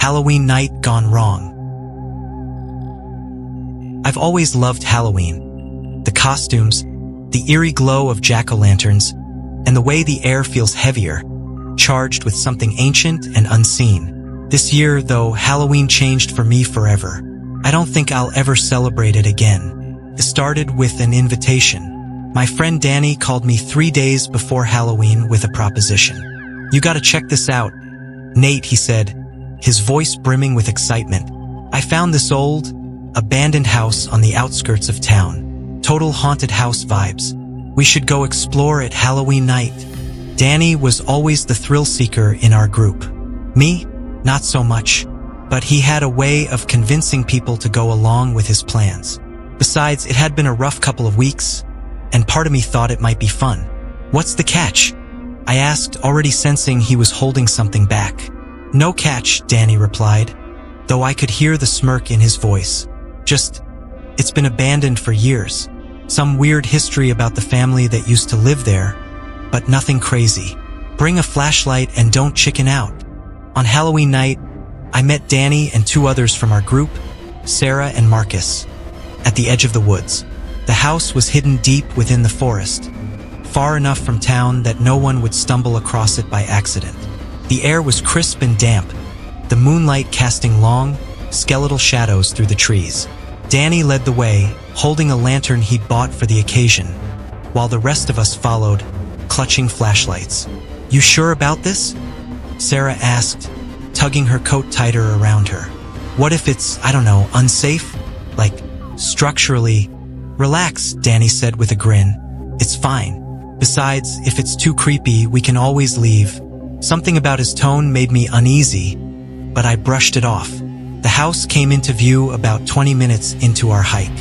Halloween night gone wrong. I've always loved Halloween. The costumes, the eerie glow of jack-o'-lanterns, and the way the air feels heavier, charged with something ancient and unseen. This year, though, Halloween changed for me forever. I don't think I'll ever celebrate it again. It started with an invitation. My friend Danny called me 3 days before Halloween with a proposition. "You gotta check this out, Nate," he said, his voice brimming with excitement. "I found this old, abandoned house on the outskirts of town. Total haunted house vibes. We should go explore it Halloween night." Danny was always the thrill seeker in our group. Me, not so much. But he had a way of convincing people to go along with his plans. Besides, it had been a rough couple of weeks, and part of me thought it might be fun. "What's the catch?" I asked, already sensing he was holding something back. "No catch," Danny replied, though I could hear the smirk in his voice. "Just, it's been abandoned for years. Some weird history about the family that used to live there, but nothing crazy. Bring a flashlight and don't chicken out." On Halloween night, I met Danny and 2 others from our group, Sarah and Marcus, at the edge of the woods. The house was hidden deep within the forest, far enough from town that no one would stumble across it by accident. The air was crisp and damp, the moonlight casting long, skeletal shadows through the trees. Danny led the way, holding a lantern he'd bought for the occasion, while the rest of us followed, clutching flashlights. "You sure about this?" Sarah asked, tugging her coat tighter around her. "What if it's, I don't know, unsafe? Like, structurally?" "Relax," Danny said with a grin. "It's fine. Besides, if it's too creepy, we can always leave." Something about his tone made me uneasy, but I brushed it off. The house came into view about 20 minutes into our hike.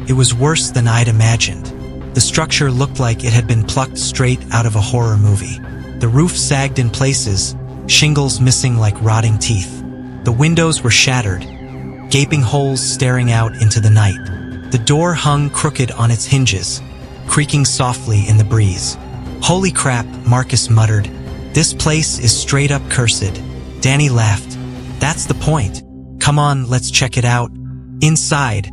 It was worse than I'd imagined. The structure looked like it had been plucked straight out of a horror movie. The roof sagged in places, shingles missing like rotting teeth. The windows were shattered, gaping holes staring out into the night. The door hung crooked on its hinges, creaking softly in the breeze. "Holy crap," Marcus muttered. "This place is straight up cursed." Danny laughed. "That's the point. Come on, let's check it out." Inside,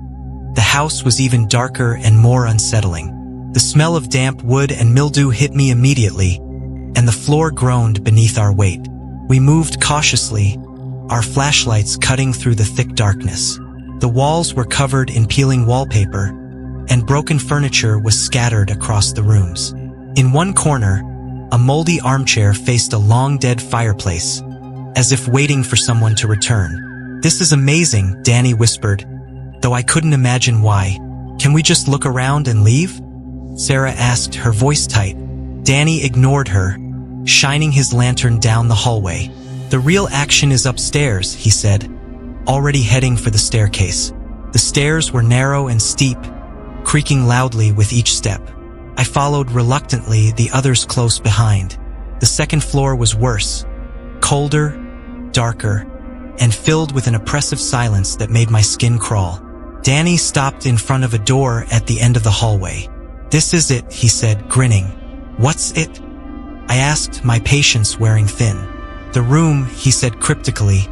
the house was even darker and more unsettling. The smell of damp wood and mildew hit me immediately, and the floor groaned beneath our weight. We moved cautiously, our flashlights cutting through the thick darkness. The walls were covered in peeling wallpaper, and broken furniture was scattered across the rooms. In one corner, a moldy armchair faced a long-dead fireplace, as if waiting for someone to return. "This is amazing," Danny whispered, though I couldn't imagine why. "Can we just look around and leave?" Sarah asked, her voice tight. Danny ignored her, shining his lantern down the hallway. "The real action is upstairs," he said, already heading for the staircase. The stairs were narrow and steep, creaking loudly with each step. I followed reluctantly, the others close behind. The second floor was worse, colder, darker, and filled with an oppressive silence that made my skin crawl. Danny stopped in front of a door at the end of the hallway. "This is it," he said, grinning. "What's it?" I asked, my patience wearing thin. "The room," he said cryptically,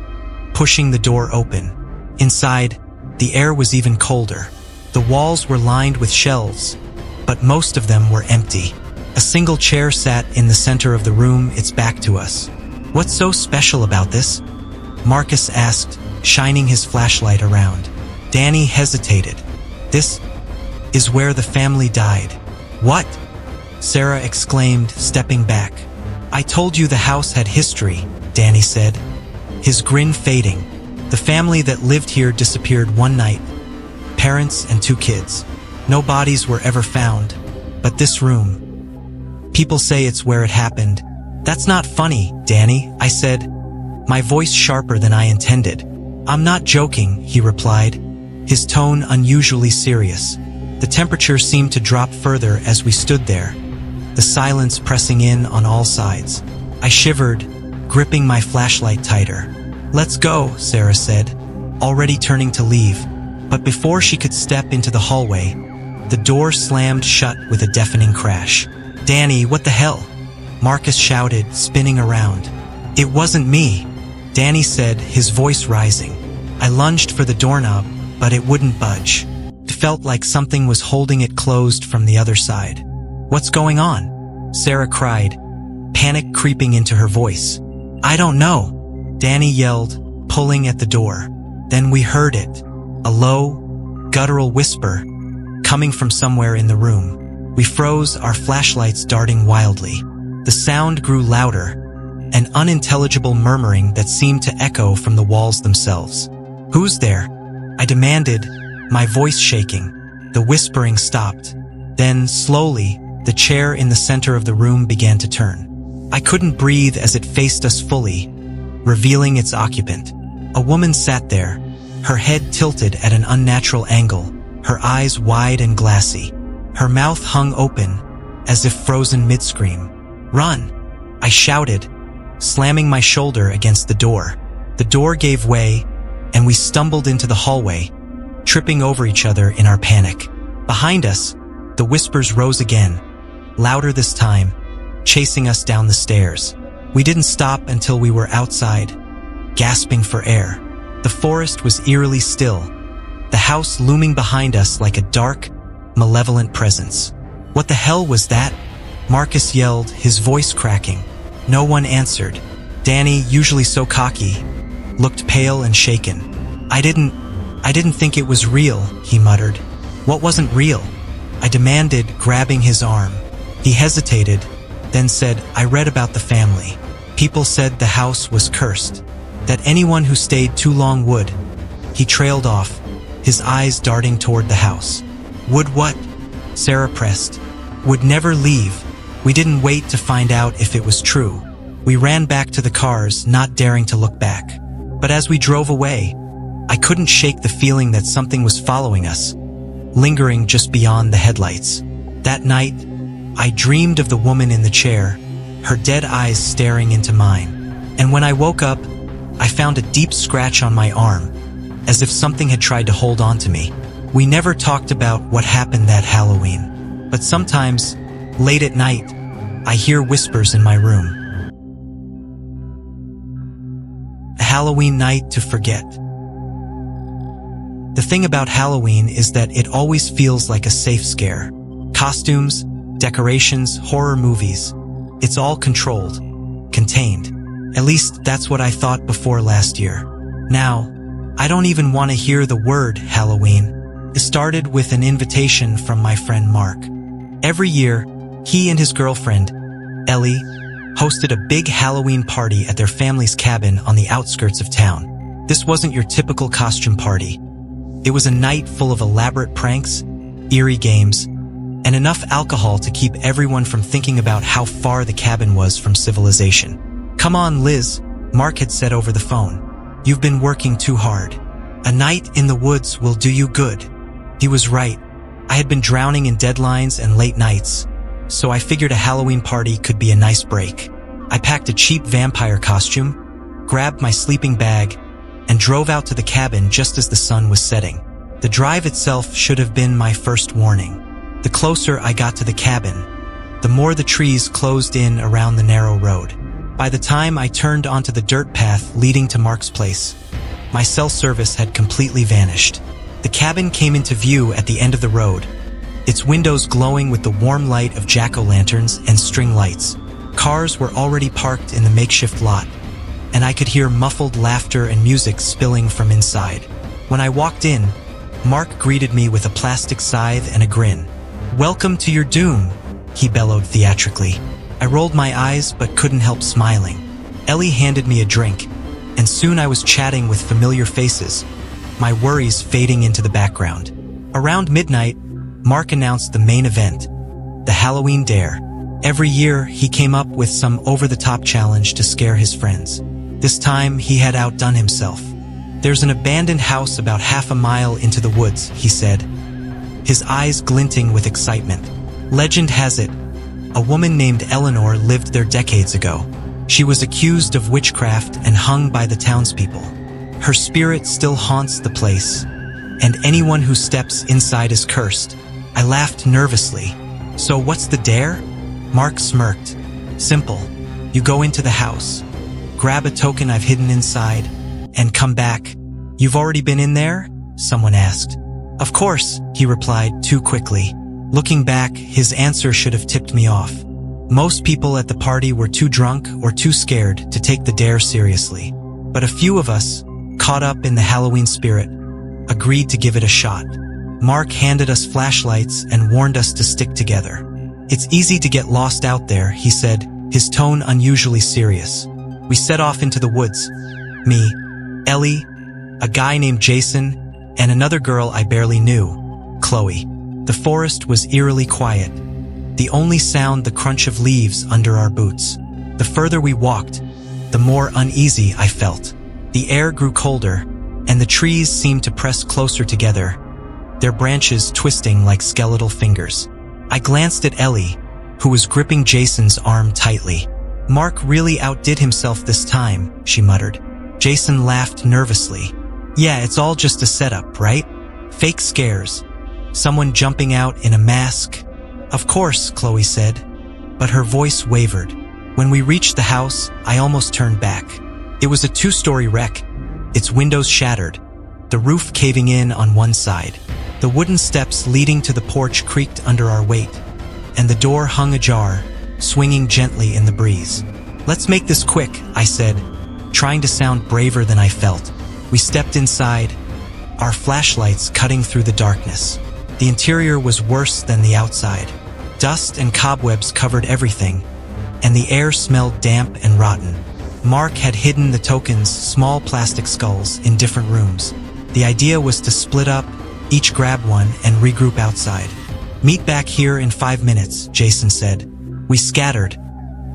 pushing the door open. Inside, the air was even colder. The walls were lined with shelves, but most of them were empty. A single chair sat in the center of the room, its back to us. "What's so special about this?" Marcus asked, shining his flashlight around. Danny hesitated. "This is where the family died." "What?" Sarah exclaimed, stepping back. "I told you the house had history," Danny said, his grin fading. "The family that lived here disappeared one night. Parents and 2 kids. No bodies were ever found. But this room, people say it's where it happened." "That's not funny, Danny," I said, my voice sharper than I intended. "I'm not joking," he replied, his tone unusually serious. The temperature seemed to drop further as we stood there, the silence pressing in on all sides. I shivered, gripping my flashlight tighter. "Let's go," Sarah said, already turning to leave. But before she could step into the hallway, the door slammed shut with a deafening crash. "Danny, what the hell?" Marcus shouted, spinning around. "It wasn't me," Danny said, his voice rising. I lunged for the doorknob, but it wouldn't budge. It felt like something was holding it closed from the other side. "What's going on?" Sarah cried, panic creeping into her voice. "I don't know," Danny yelled, pulling at the door. Then we heard it, a low, guttural whisper, coming from somewhere in the room. We froze, our flashlights darting wildly. The sound grew louder, an unintelligible murmuring that seemed to echo from the walls themselves. "Who's there?" I demanded, my voice shaking. The whispering stopped. Then, slowly, the chair in the center of the room began to turn. I couldn't breathe as it faced us fully, revealing its occupant. A woman sat there, her head tilted at an unnatural angle, her eyes wide and glassy. Her mouth hung open, as if frozen mid-scream. "Run!" I shouted, slamming my shoulder against the door. The door gave way, and we stumbled into the hallway, tripping over each other in our panic. Behind us, the whispers rose again, louder this time, chasing us down the stairs. We didn't stop until we were outside, gasping for air. The forest was eerily still, the house looming behind us like a dark, malevolent presence. "What the hell was that?" Marcus yelled, his voice cracking. No one answered. Danny, usually so cocky, looked pale and shaken. I didn't think it was real," he muttered. "What wasn't real?" I demanded, grabbing his arm. He hesitated, then said, "I read about the family. People said the house was cursed, that anyone who stayed too long would." He trailed off, his eyes darting toward the house. "Would what?" Sarah pressed. "Would never leave." We didn't wait to find out if it was true. We ran back to the cars, not daring to look back. But as we drove away, I couldn't shake the feeling that something was following us, lingering just beyond the headlights. That night, I dreamed of the woman in the chair, her dead eyes staring into mine. And when I woke up, I found a deep scratch on my arm, as if something had tried to hold on to me. We never talked about what happened that Halloween, but sometimes, late at night, I hear whispers in my room. A Halloween night to forget. The thing about Halloween is that it always feels like a safe scare. Costumes, decorations, horror movies. It's all controlled, contained. At least that's what I thought before last year. Now, I don't even want to hear the word Halloween. It started with an invitation from my friend Mark. Every year, he and his girlfriend, Ellie, hosted a big Halloween party at their family's cabin on the outskirts of town. This wasn't your typical costume party. It was a night full of elaborate pranks, eerie games, and enough alcohol to keep everyone from thinking about how far the cabin was from civilization. "Come on, Liz," Mark had said over the phone. "You've been working too hard. A night in the woods will do you good." He was right. I had been drowning in deadlines and late nights, so I figured a Halloween party could be a nice break. I packed a cheap vampire costume, grabbed my sleeping bag, and drove out to the cabin just as the sun was setting. The drive itself should have been my first warning. The closer I got to the cabin, the more the trees closed in around the narrow road. By the time I turned onto the dirt path leading to Mark's place, my cell service had completely vanished. The cabin came into view at the end of the road, its windows glowing with the warm light of jack-o'-lanterns and string lights. Cars were already parked in the makeshift lot, and I could hear muffled laughter and music spilling from inside. When I walked in, Mark greeted me with a plastic scythe and a grin. "Welcome to your doom," he bellowed theatrically. I rolled my eyes but couldn't help smiling. Ellie handed me a drink, and soon I was chatting with familiar faces, my worries fading into the background. Around midnight, Mark announced the main event, the Halloween Dare. Every year, he came up with some over-the-top challenge to scare his friends. This time, he had outdone himself. "There's an abandoned house about half a mile into the woods," he said, his eyes glinting with excitement. "Legend has it, a woman named Eleanor lived there decades ago. She was accused of witchcraft and hung by the townspeople. Her spirit still haunts the place, and anyone who steps inside is cursed." I laughed nervously. "So what's the dare?" Mark smirked. "Simple. You go into the house, grab a token I've hidden inside, and come back. You've already been in there? Someone asked. Of course, he replied too quickly. Looking back, his answer should have tipped me off. Most people at the party were too drunk or too scared to take the dare seriously. But a few of us, caught up in the Halloween spirit, agreed to give it a shot. Mark handed us flashlights and warned us to stick together. It's easy to get lost out there, he said, his tone unusually serious. We set off into the woods. Me, Ellie, a guy named Jason, and another girl I barely knew, Chloe. The forest was eerily quiet, the only sound the crunch of leaves under our boots. The further we walked, the more uneasy I felt. The air grew colder, and the trees seemed to press closer together, their branches twisting like skeletal fingers. I glanced at Ellie, who was gripping Jason's arm tightly. Mark really outdid himself this time, she muttered. Jason laughed nervously. Yeah, it's all just a setup, right? Fake scares. Someone jumping out in a mask. Of course, Chloe said, but her voice wavered. When we reached the house, I almost turned back. It was a 2-story wreck, its windows shattered, the roof caving in on one side. The wooden steps leading to the porch creaked under our weight, and the door hung ajar, swinging gently in the breeze. Let's make this quick, I said, trying to sound braver than I felt. We stepped inside, our flashlights cutting through the darkness. The interior was worse than the outside. Dust and cobwebs covered everything, and the air smelled damp and rotten. Mark had hidden the tokens, small plastic skulls, in different rooms. The idea was to split up, each grab one, and regroup outside. Meet back here in 5 minutes, Jason said. We scattered,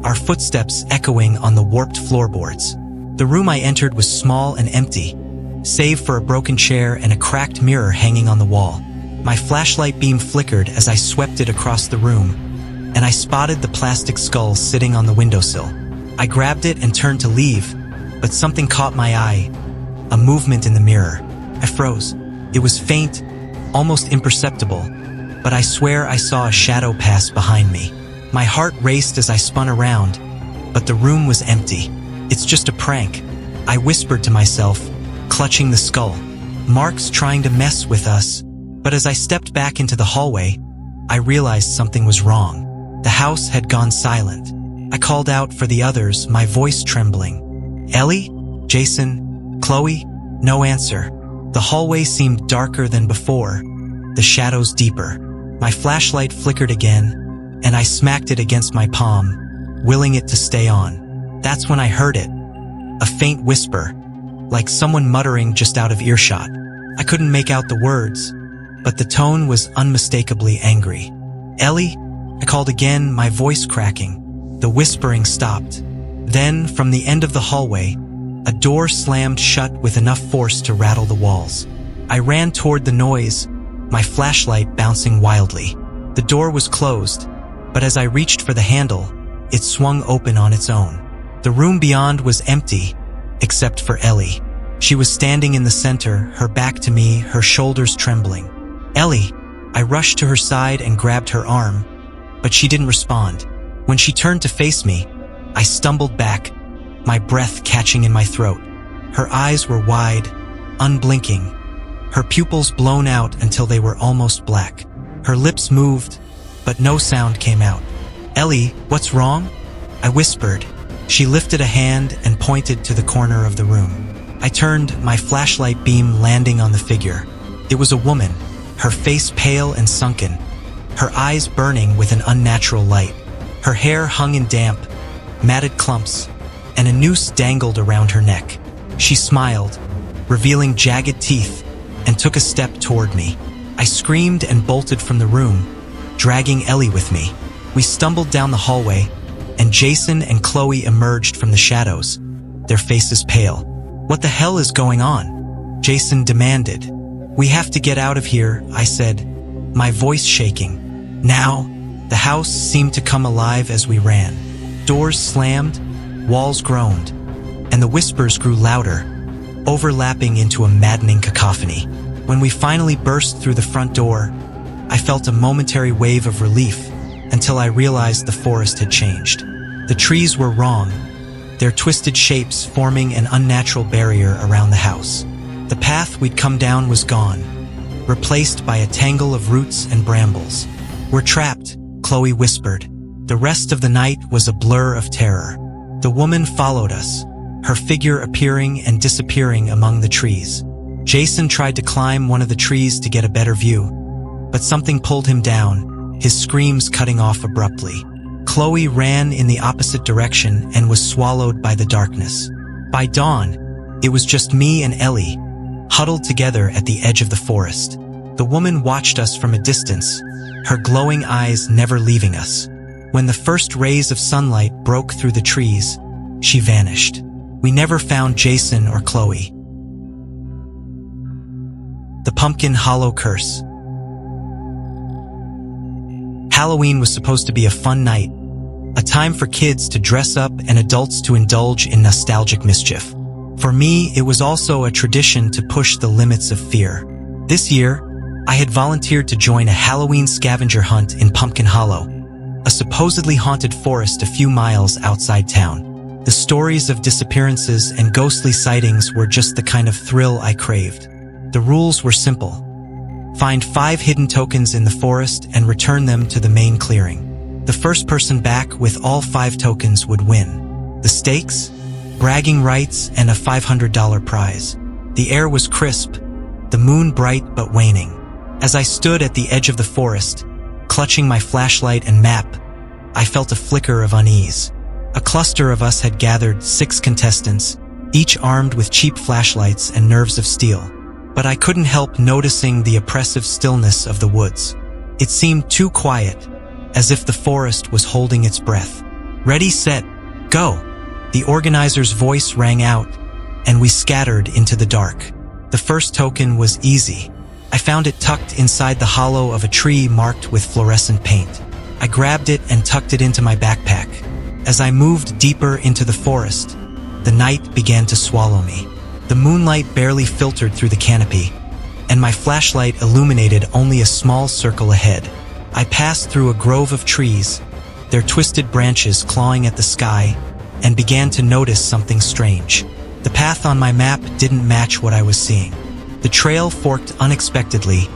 our footsteps echoing on the warped floorboards. The room I entered was small and empty, save for a broken chair and a cracked mirror hanging on the wall. My flashlight beam flickered as I swept it across the room, and I spotted the plastic skull sitting on the windowsill. I grabbed it and turned to leave, but something caught my eye, a movement in the mirror. I froze. It was faint, almost imperceptible, but I swear I saw a shadow pass behind me. My heart raced as I spun around, but the room was empty. It's just a prank, I whispered to myself, clutching the skull. Mark's trying to mess with us, but as I stepped back into the hallway, I realized something was wrong. The house had gone silent. I called out for the others, my voice trembling. Ellie? Jason? Chloe? No answer. The hallway seemed darker than before, the shadows deeper. My flashlight flickered again, and I smacked it against my palm, willing it to stay on. That's when I heard it. A faint whisper, like someone muttering just out of earshot. I couldn't make out the words, but the tone was unmistakably angry. Ellie? I called again, my voice cracking. The whispering stopped. Then, from the end of the hallway, a door slammed shut with enough force to rattle the walls. I ran toward the noise, my flashlight bouncing wildly. The door was closed, but as I reached for the handle, it swung open on its own. The room beyond was empty, except for Ellie. She was standing in the center, her back to me, her shoulders trembling. Ellie! I rushed to her side and grabbed her arm, but she didn't respond. When she turned to face me, I stumbled back, my breath catching in my throat. Her eyes were wide, unblinking, her pupils blown out until they were almost black. Her lips moved, but no sound came out. Ellie, what's wrong? I whispered. She lifted a hand and pointed to the corner of the room. I turned, my flashlight beam landing on the figure. It was a woman, her face pale and sunken, her eyes burning with an unnatural light. Her hair hung in damp, matted clumps, and a noose dangled around her neck. She smiled, revealing jagged teeth, and took a step toward me. I screamed and bolted from the room, dragging Ellie with me. We stumbled down the hallway, and Jason and Chloe emerged from the shadows, their faces pale. What the hell is going on? Jason demanded. We have to get out of here, I said, my voice shaking. Now, the house seemed to come alive as we ran. Doors slammed, walls groaned, and the whispers grew louder, overlapping into a maddening cacophony. When we finally burst through the front door, I felt a momentary wave of relief until I realized the forest had changed. The trees were wrong. their twisted shapes forming an unnatural barrier around the house. The path we'd come down was gone, replaced by a tangle of roots and brambles. "We're trapped," Chloe whispered. The rest of the night was a blur of terror. The woman followed us, her figure appearing and disappearing among the trees. Jason tried to climb one of the trees to get a better view, but something pulled him down, his screams cutting off abruptly. Chloe ran in the opposite direction and was swallowed by the darkness. By dawn, it was just me and Ellie, huddled together at the edge of the forest. The woman watched us from a distance, her glowing eyes never leaving us. When the first rays of sunlight broke through the trees, she vanished. We never found Jason or Chloe. The Pumpkin Hollow Curse. Halloween was supposed to be a fun night, a time for kids to dress up and adults to indulge in nostalgic mischief. For me, it was also a tradition to push the limits of fear. This year, I had volunteered to join a Halloween scavenger hunt in Pumpkin Hollow, a supposedly haunted forest a few miles outside town. The stories of disappearances and ghostly sightings were just the kind of thrill I craved. The rules were simple. Find 5 hidden tokens in the forest and return them to the main clearing. The first person back with all 5 tokens would win. The stakes? Bragging rights and a $500 prize. The air was crisp, the moon bright but waning. As I stood at the edge of the forest, clutching my flashlight and map, I felt a flicker of unease. A cluster of us had gathered, 6 contestants, each armed with cheap flashlights and nerves of steel. But I couldn't help noticing the oppressive stillness of the woods. It seemed too quiet, as if the forest was holding its breath. "Ready, set, go!" The organizer's voice rang out, and we scattered into the dark. The first token was easy. I found it tucked inside the hollow of a tree marked with fluorescent paint. I grabbed it and tucked it into my backpack. As I moved deeper into the forest, the night began to swallow me. The moonlight barely filtered through the canopy, and my flashlight illuminated only a small circle ahead. I passed through a grove of trees, their twisted branches clawing at the sky, and began to notice something strange. The path on my map didn't match what I was seeing. The trail forked unexpectedly,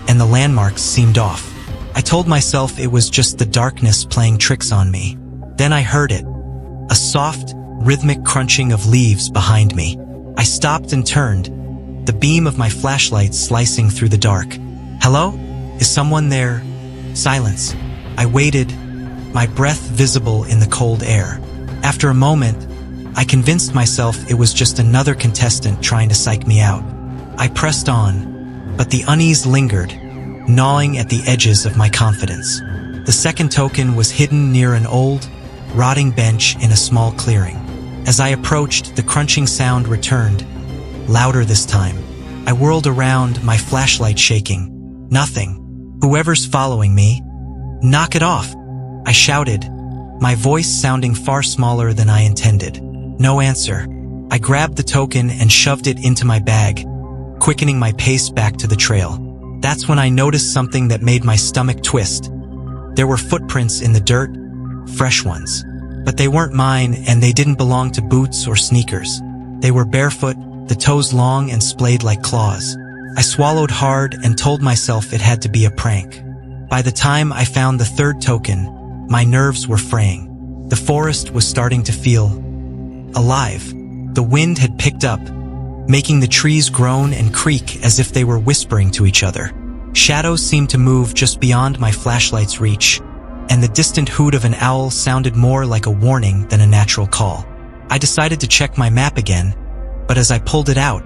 and the landmarks seemed off. I told myself it was just the darkness playing tricks on me. Then I heard it, a soft, rhythmic crunching of leaves behind me. I stopped and turned, the beam of my flashlight slicing through the dark. "Hello? Is someone there?" Silence. I waited, my breath visible in the cold air. After a moment, I convinced myself it was just another contestant trying to psych me out. I pressed on, but the unease lingered, gnawing at the edges of my confidence. The second token was hidden near an old, rotting bench in a small clearing. As I approached, the crunching sound returned, louder this time. I whirled around, my flashlight shaking. Nothing. "Whoever's following me, knock it off!" I shouted, my voice sounding far smaller than I intended. No answer. I grabbed the token and shoved it into my bag, quickening my pace back to the trail. That's when I noticed something that made my stomach twist. There were footprints in the dirt, fresh ones. But they weren't mine, and they didn't belong to boots or sneakers. They were barefoot, the toes long and splayed like claws. I swallowed hard and told myself it had to be a prank. By the time I found the third token, my nerves were fraying. The forest was starting to feel alive. The wind had picked up, making the trees groan and creak as if they were whispering to each other. Shadows seemed to move just beyond my flashlight's reach, and the distant hoot of an owl sounded more like a warning than a natural call. I decided to check my map again, but as I pulled it out,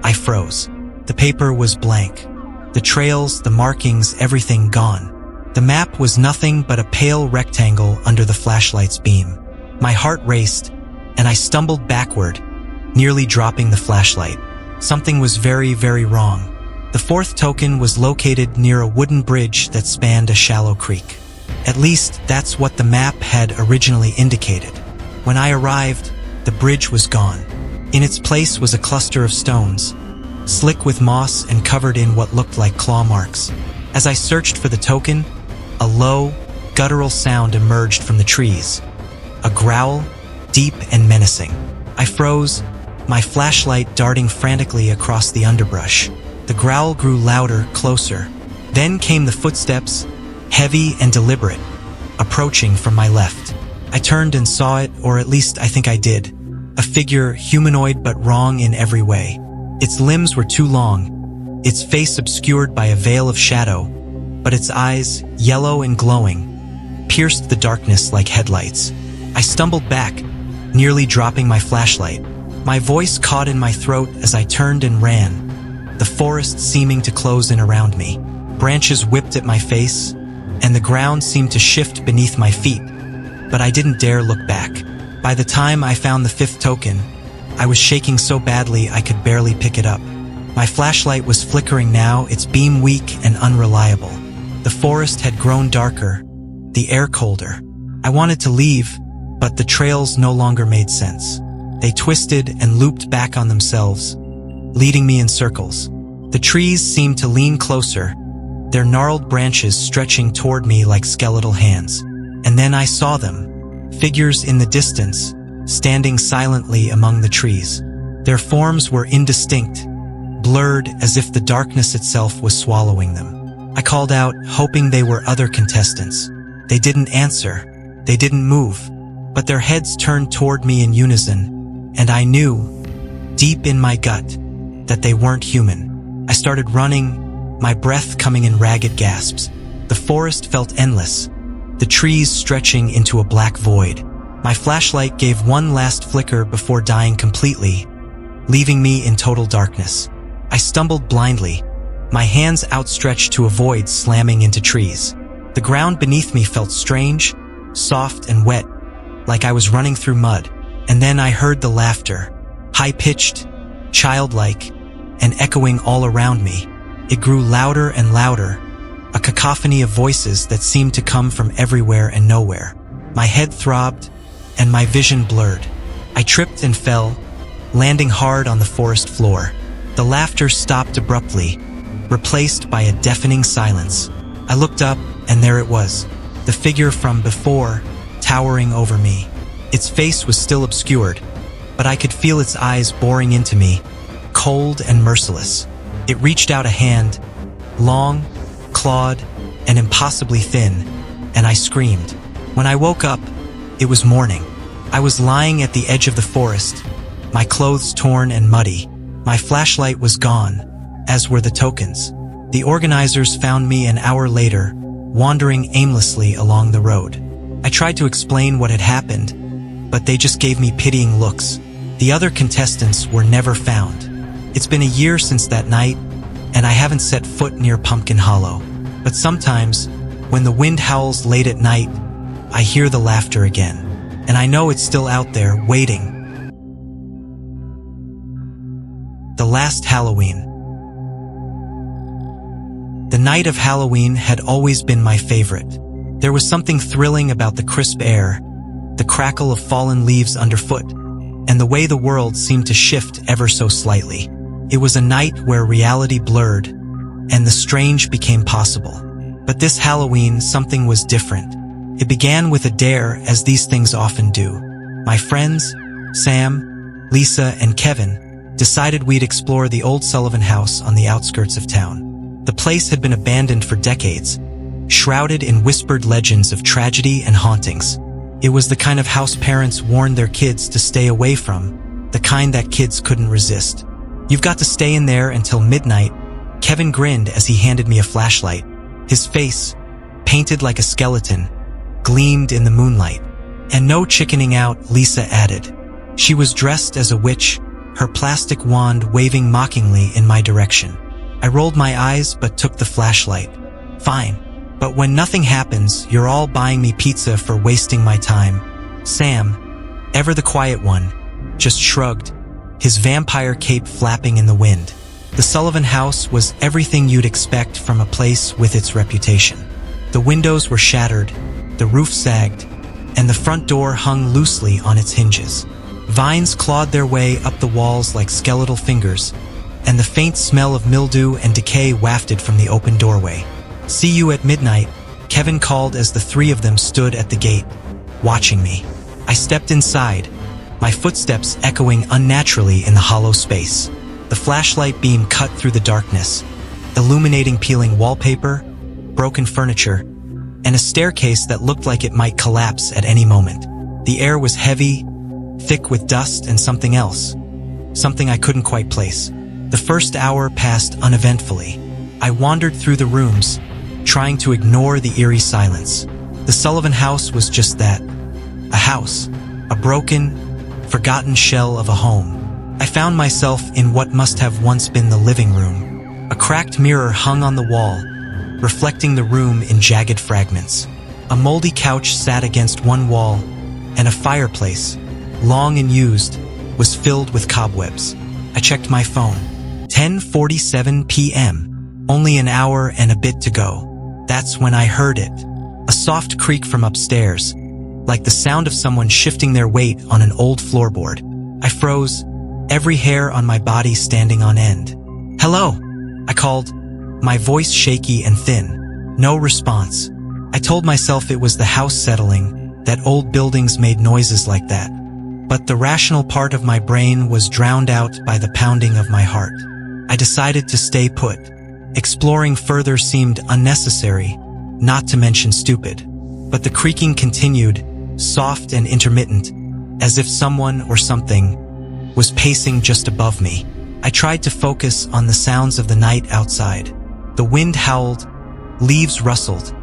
I froze. The paper was blank. The trails, the markings, everything gone. The map was nothing but a pale rectangle under the flashlight's beam. My heart raced, and I stumbled backward, nearly dropping the flashlight. Something was very, very wrong. The fourth token was located near a wooden bridge that spanned a shallow creek. At least, that's what the map had originally indicated. When I arrived, the bridge was gone. In its place was a cluster of stones, slick with moss and covered in what looked like claw marks. As I searched for the token, a low, guttural sound emerged from the trees. A growl, deep and menacing. I froze, my flashlight darting frantically across the underbrush. The growl grew louder, closer. Then came the footsteps, heavy and deliberate, approaching from my left. I turned and saw it, or at least I think I did. A figure, humanoid but wrong in every way. Its limbs were too long, its face obscured by a veil of shadow, but its eyes, yellow and glowing, pierced the darkness like headlights. I stumbled back, nearly dropping my flashlight. My voice caught in my throat as I turned and ran, the forest seeming to close in around me. Branches whipped at my face, and the ground seemed to shift beneath my feet, but I didn't dare look back. By the time I found the fifth token, I was shaking so badly I could barely pick it up. My flashlight was flickering now, its beam weak and unreliable. The forest had grown darker, the air colder. I wanted to leave, but the trails no longer made sense. They twisted and looped back on themselves, leading me in circles. The trees seemed to lean closer, their gnarled branches stretching toward me like skeletal hands. And then I saw them, figures in the distance, standing silently among the trees. Their forms were indistinct, blurred as if the darkness itself was swallowing them. I called out, hoping they were other contestants. They didn't answer, they didn't move, but their heads turned toward me in unison, and I knew, deep in my gut, that they weren't human. I started running, my breath coming in ragged gasps. The forest felt endless, the trees stretching into a black void. My flashlight gave one last flicker before dying completely, leaving me in total darkness. I stumbled blindly, my hands outstretched to avoid slamming into trees. The ground beneath me felt strange, soft and wet, like I was running through mud. And then I heard the laughter, high-pitched, childlike, and echoing all around me. It grew louder and louder, a cacophony of voices that seemed to come from everywhere and nowhere. My head throbbed, and my vision blurred. I tripped and fell, landing hard on the forest floor. The laughter stopped abruptly, replaced by a deafening silence. I looked up, and there it was, the figure from before, towering over me. Its face was still obscured, but I could feel its eyes boring into me, cold and merciless. It reached out a hand, long, clawed, and impossibly thin, and I screamed. When I woke up, it was morning. I was lying at the edge of the forest, my clothes torn and muddy. My flashlight was gone, as were the tokens. The organizers found me an hour later, wandering aimlessly along the road. I tried to explain what had happened, but they just gave me pitying looks. The other contestants were never found. It's been a year since that night, and I haven't set foot near Pumpkin Hollow. But sometimes, when the wind howls late at night, I hear the laughter again, and I know it's still out there, waiting. The last Halloween. The night of Halloween had always been my favorite. There was something thrilling about the crisp air, the crackle of fallen leaves underfoot, and the way the world seemed to shift ever so slightly. It was a night where reality blurred, and the strange became possible. But this Halloween, something was different. It began with a dare, as these things often do. My friends, Sam, Lisa, and Kevin, decided we'd explore the old Sullivan house on the outskirts of town. The place had been abandoned for decades, shrouded in whispered legends of tragedy and hauntings. It was the kind of house parents warned their kids to stay away from, the kind that kids couldn't resist. "You've got to stay in there until midnight," Kevin grinned as he handed me a flashlight. His face, painted like a skeleton, gleamed in the moonlight. "And no chickening out," Lisa added. She was dressed as a witch, her plastic wand waving mockingly in my direction. I rolled my eyes but took the flashlight. "Fine. But when nothing happens, you're all buying me pizza for wasting my time." Sam, ever the quiet one, just shrugged, his vampire cape flapping in the wind. The Sullivan house was everything you'd expect from a place with its reputation. The windows were shattered, the roof sagged, and the front door hung loosely on its hinges. Vines clawed their way up the walls like skeletal fingers, and the faint smell of mildew and decay wafted from the open doorway. "See you at midnight," Kevin called as the three of them stood at the gate, watching me. I stepped inside, my footsteps echoing unnaturally in the hollow space. The flashlight beam cut through the darkness, illuminating peeling wallpaper, broken furniture, and a staircase that looked like it might collapse at any moment. The air was heavy, thick with dust and something else, something I couldn't quite place. The first hour passed uneventfully. I wandered through the rooms, trying to ignore the eerie silence. The Sullivan house was just that, a house, a broken, forgotten shell of a home. I found myself in what must have once been the living room. A cracked mirror hung on the wall, reflecting the room in jagged fragments. A moldy couch sat against one wall, and a fireplace, long unused, was filled with cobwebs. I checked my phone. 10:47 p.m. Only an hour and a bit to go. That's when I heard it. A soft creak from upstairs, like the sound of someone shifting their weight on an old floorboard. I froze, every hair on my body standing on end. "Hello," I called, my voice shaky and thin. No response. I told myself it was the house settling, that old buildings made noises like that. But the rational part of my brain was drowned out by the pounding of my heart. I decided to stay put. Exploring further seemed unnecessary, not to mention stupid. But the creaking continued, soft and intermittent, as if someone or something was pacing just above me. I tried to focus on the sounds of the night outside. The wind howled, leaves rustled,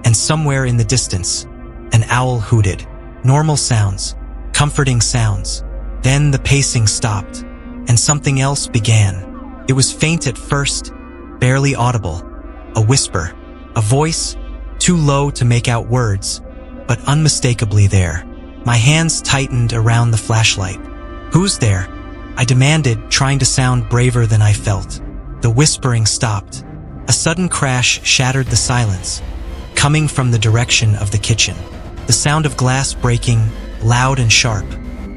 and somewhere in the distance, an owl hooted. Normal sounds, comforting sounds. Then the pacing stopped, and something else began. It was faint at first, barely audible. A whisper, a voice, too low to make out words, but unmistakably there. My hands tightened around the flashlight. "Who's there?" I demanded, trying to sound braver than I felt. The whispering stopped. A sudden crash shattered the silence, coming from the direction of the kitchen. The sound of glass breaking, loud and sharp.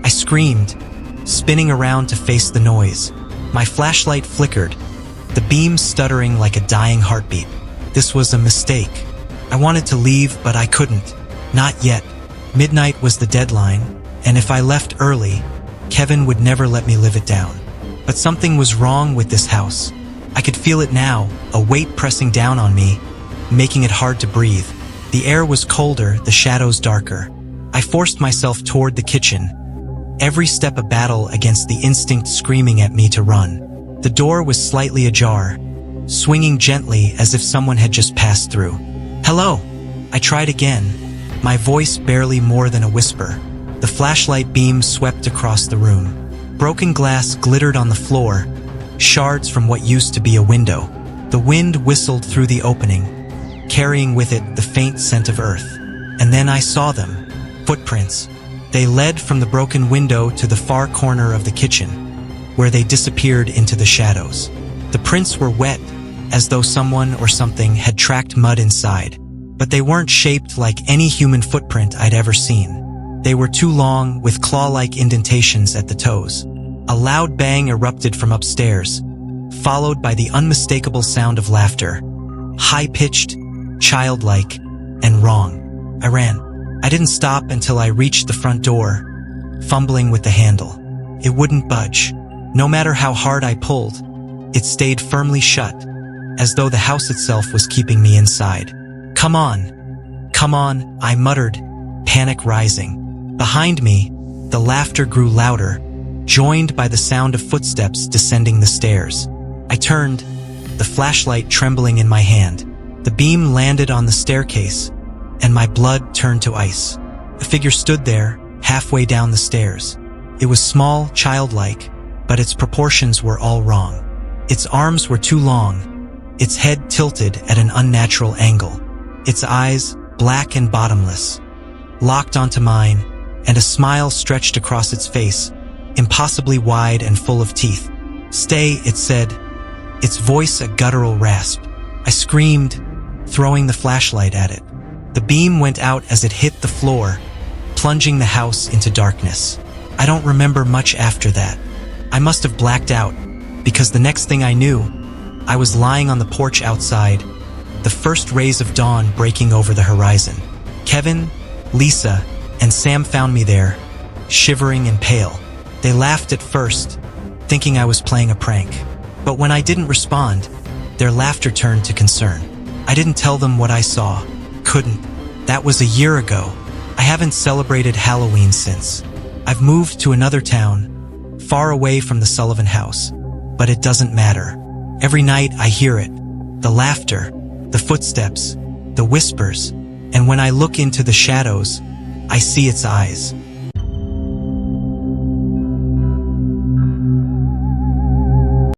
I screamed, spinning around to face the noise. My flashlight flickered, the beam stuttering like a dying heartbeat. This was a mistake. I wanted to leave, but I couldn't. Not yet. Midnight was the deadline, and if I left early, Kevin would never let me live it down. But something was wrong with this house. I could feel it now, a weight pressing down on me, making it hard to breathe. The air was colder, the shadows darker. I forced myself toward the kitchen, every step a battle against the instinct screaming at me to run. The door was slightly ajar, swinging gently as if someone had just passed through. "Hello," I tried again, my voice barely more than a whisper. The flashlight beam swept across the room. Broken glass glittered on the floor, shards from what used to be a window. The wind whistled through the opening, carrying with it the faint scent of earth. And then I saw them. Footprints. They led from the broken window to the far corner of the kitchen, where they disappeared into the shadows. The prints were wet, as though someone or something had tracked mud inside. But they weren't shaped like any human footprint I'd ever seen. They were too long, with claw-like indentations at the toes. A loud bang erupted from upstairs, followed by the unmistakable sound of laughter. High-pitched, childlike, and wrong. I ran. I didn't stop until I reached the front door, fumbling with the handle. It wouldn't budge. No matter how hard I pulled, it stayed firmly shut, as though the house itself was keeping me inside. "Come on, I muttered, panic rising. Behind me, the laughter grew louder, joined by the sound of footsteps descending the stairs. I turned, the flashlight trembling in my hand. The beam landed on the staircase, and my blood turned to ice. A figure stood there, halfway down the stairs. It was small, childlike, but its proportions were all wrong. Its arms were too long, its head tilted at an unnatural angle. Its eyes, black and bottomless, locked onto mine, and a smile stretched across its face, impossibly wide and full of teeth. "Stay," it said, its voice a guttural rasp. I screamed, throwing the flashlight at it. The beam went out as it hit the floor, plunging the house into darkness. I don't remember much after that. I must have blacked out, because the next thing I knew, I was lying on the porch outside, the first rays of dawn breaking over the horizon. Kevin, Lisa, and Sam found me there, shivering and pale. They laughed at first, thinking I was playing a prank. But when I didn't respond, their laughter turned to concern. I didn't tell them what I saw. Couldn't. That was a year ago. I haven't celebrated Halloween since. I've moved to another town, far away from the Sullivan house. But it doesn't matter. Every night I hear it. The laughter, the footsteps, the whispers. And when I look into the shadows, I see its eyes.